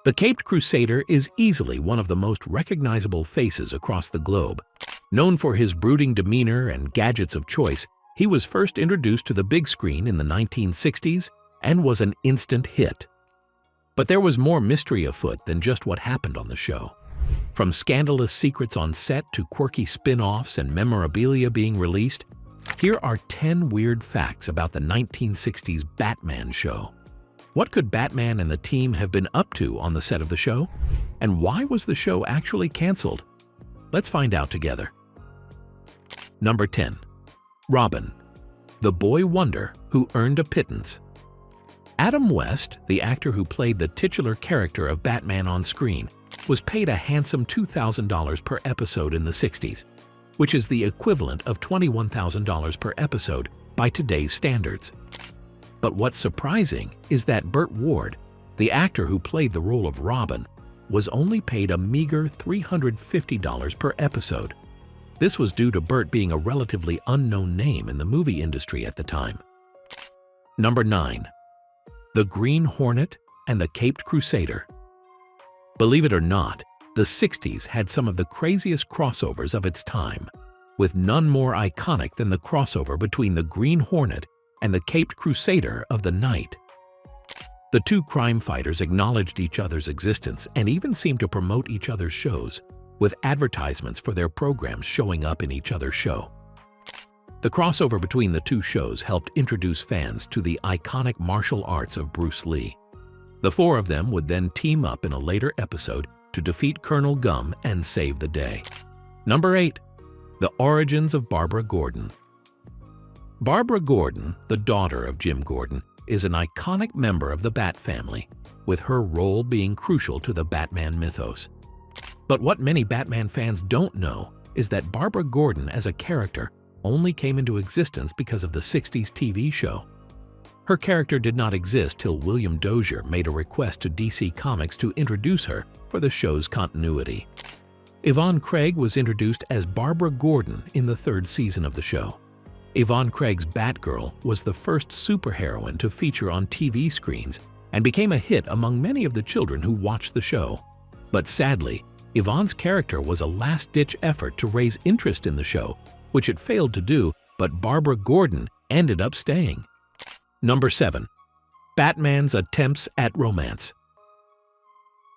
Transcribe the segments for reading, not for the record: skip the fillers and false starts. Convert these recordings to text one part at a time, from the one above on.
The Caped Crusader is easily one of the most recognizable faces across the globe. Known for his brooding demeanor and gadgets of choice, he was first introduced to the big screen in the 1960s and was an instant hit. But there was more mystery afoot than just what happened on the show. From scandalous secrets on set to quirky spin-offs and memorabilia being released, here are 10 weird facts about the 1960s Batman show. What could Batman and the team have been up to on the set of the show? And why was the show actually canceled? Let's find out together. Number 10. Robin, the boy wonder who earned a pittance. Adam West, the actor who played the titular character of Batman on screen, was paid a handsome $2,000 per episode in the 60s, which is the equivalent of $21,000 per episode by today's standards. But what's surprising is that Burt Ward, the actor who played the role of Robin, was only paid a meager $350 per episode. This was due to Burt being a relatively unknown name in the movie industry at the time. Number 9. The Green Hornet and the Caped Crusader. Believe it or not, the 60s had some of the craziest crossovers of its time, with none more iconic than the crossover between the Green Hornet and the Caped Crusader of the night. The two crime fighters acknowledged each other's existence and even seemed to promote each other's shows, with advertisements for their programs showing up in each other's show. The crossover between the two shows helped introduce fans to the iconic martial arts of Bruce Lee. The four of them would then team up in a later episode to defeat Colonel Gum and save the day. Number 8. The Origins of Barbara Gordon. Barbara Gordon, the daughter of Jim Gordon, is an iconic member of the Bat family, with her role being crucial to the Batman mythos. But what many Batman fans don't know is that Barbara Gordon as a character only came into existence because of the 60s TV show. Her character did not exist till William Dozier made a request to DC Comics to introduce her for the show's continuity. Yvonne Craig was introduced as Barbara Gordon in the 3rd season of the show. Yvonne Craig's Batgirl was the first superheroine to feature on TV screens and became a hit among many of the children who watched the show. But sadly, Yvonne's character was a last-ditch effort to raise interest in the show, which it failed to do, but Barbara Gordon ended up staying. Number 7. Batman's attempts at romance.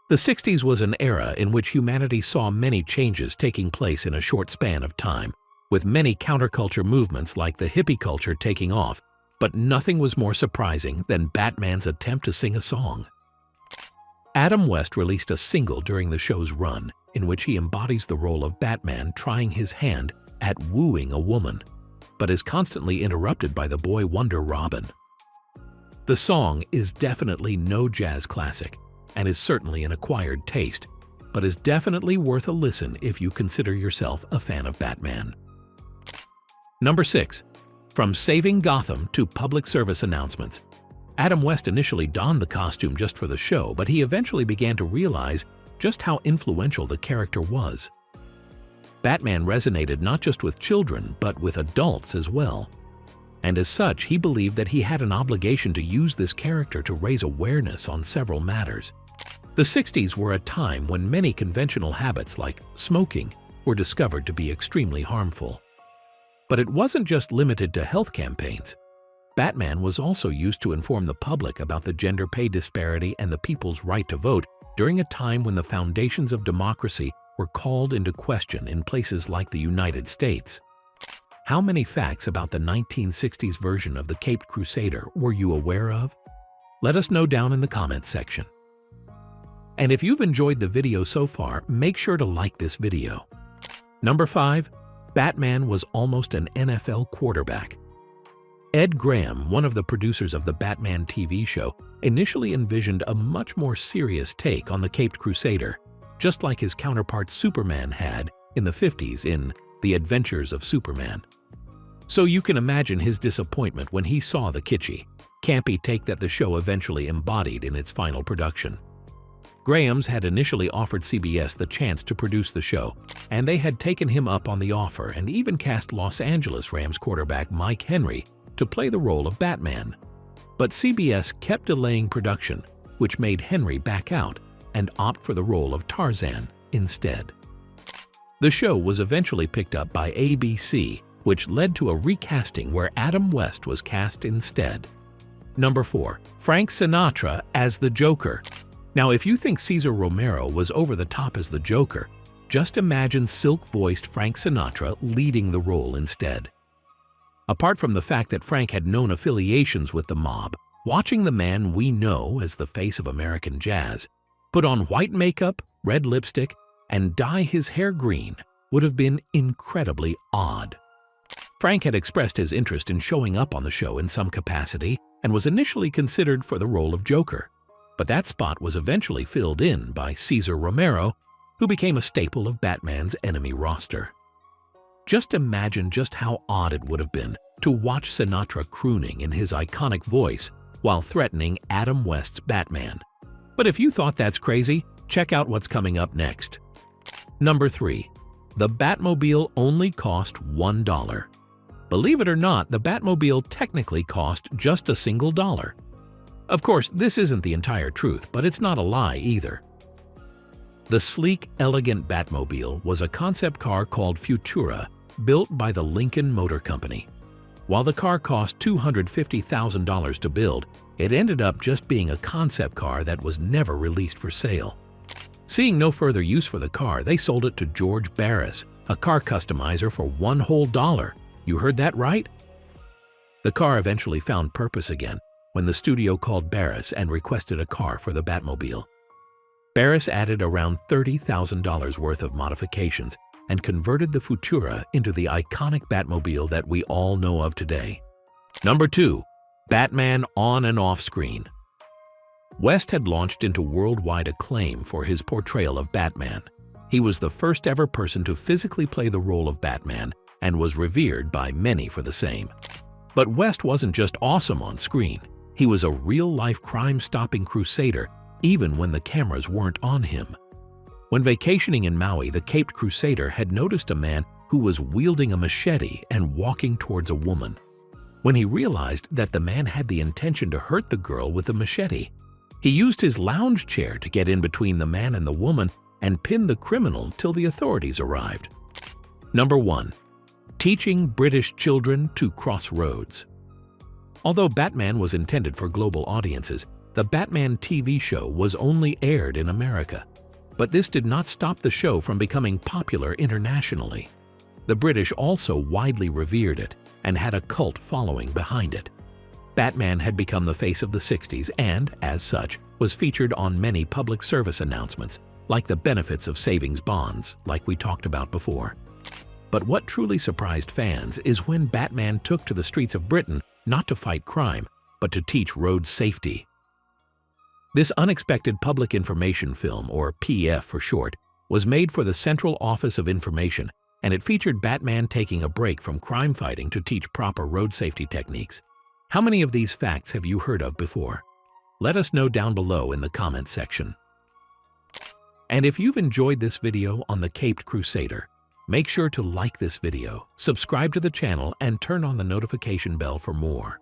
The 60s was an era in which humanity saw many changes taking place in a short span of time, with many counterculture movements like the hippie culture taking off, but nothing was more surprising than Batman's attempt to sing a song. Adam West released a single during the show's run in which he embodies the role of Batman trying his hand at wooing a woman, but is constantly interrupted by the boy wonder Robin. The song is definitely no jazz classic and is certainly an acquired taste, but is definitely worth a listen if you consider yourself a fan of Batman. Number 6. From saving Gotham to public service announcements. Adam West initially donned the costume just for the show, but he eventually began to realize just how influential the character was. Batman resonated not just with children, but with adults as well. And as such, he believed that he had an obligation to use this character to raise awareness on several matters. The 60s were a time when many conventional habits like smoking were discovered to be extremely harmful. But it wasn't just limited to health campaigns. Batman was also used to inform the public about the gender pay disparity and the people's right to vote during a time when the foundations of democracy were called into question in places like the United States. How many facts about the 1960s version of the Caped Crusader were you aware of? Let us know down in the comments section. And if you've enjoyed the video so far, make sure to like this video. Number 5. Batman was almost an NFL quarterback. Ed Graham, one of the producers of the Batman TV show, initially envisioned a much more serious take on the Caped Crusader, just like his counterpart Superman had in the 50s in The Adventures of Superman. So you can imagine his disappointment when he saw the kitschy, campy take that the show eventually embodied in its final production. Graham's had initially offered CBS the chance to produce the show, and they had taken him up on the offer and even cast Los Angeles Rams quarterback Mike Henry to play the role of Batman. But CBS kept delaying production, which made Henry back out, and opt for the role of Tarzan instead. The show was eventually picked up by ABC, which led to a recasting where Adam West was cast instead. Number 4. Frank Sinatra as the Joker. Now, if you think Cesar Romero was over the top as the Joker, just imagine silk-voiced Frank Sinatra leading the role instead. Apart from the fact that Frank had known affiliations with the mob, watching the man we know as the face of American jazz put on white makeup, red lipstick, and dye his hair green would have been incredibly odd. Frank had expressed his interest in showing up on the show in some capacity and was initially considered for the role of Joker, but that spot was eventually filled in by Cesar Romero, who became a staple of Batman's enemy roster. Just imagine just how odd it would have been to watch Sinatra crooning in his iconic voice while threatening Adam West's Batman. But if you thought that's crazy, check out what's coming up next. Number 3. The Batmobile only cost $1. Believe it or not, the Batmobile technically cost just a single dollar. Of course, this isn't the entire truth, but it's not a lie either. The sleek, elegant Batmobile was a concept car called Futura, built by the Lincoln Motor Company. While the car cost $250,000 to build, it ended up just being a concept car that was never released for sale. Seeing no further use for the car, they sold it to George Barris, a car customizer, for $1 whole. You heard that right? The car eventually found purpose again when the studio called Barris and requested a car for the Batmobile. Barris added around $30,000 worth of modifications and converted the Futura into the iconic Batmobile that we all know of today. Number 2. Batman on and off screen. West had launched into worldwide acclaim for his portrayal of Batman. He was the first ever person to physically play the role of Batman and was revered by many for the same. But West wasn't just awesome on screen. He was a real-life crime-stopping crusader even when the cameras weren't on him. When vacationing in Maui, the caped Crusader had noticed a man who was wielding a machete and walking towards a woman. When he realized that the man had the intention to hurt the girl with the machete, he used his lounge chair to get in between the man and the woman and pin the criminal till the authorities arrived. Number 1. Teaching British children to cross roads. Although Batman was intended for global audiences, the Batman TV show was only aired in America. But this did not stop the show from becoming popular internationally. The British also widely revered it and had a cult following behind it. Batman had become the face of the 60s and, as such, was featured on many public service announcements, like the benefits of savings bonds, like we talked about before. But what truly surprised fans is when Batman took to the streets of Britain not to fight crime, but to teach road safety. This unexpected public information film, or PF for short, was made for the Central Office of Information, and it featured Batman taking a break from crime fighting to teach proper road safety techniques. How many of these facts have you heard of before? Let us know down below in the comment section. And if you've enjoyed this video on the Caped Crusader, make sure to like this video, subscribe to the channel, and turn on the notification bell for more.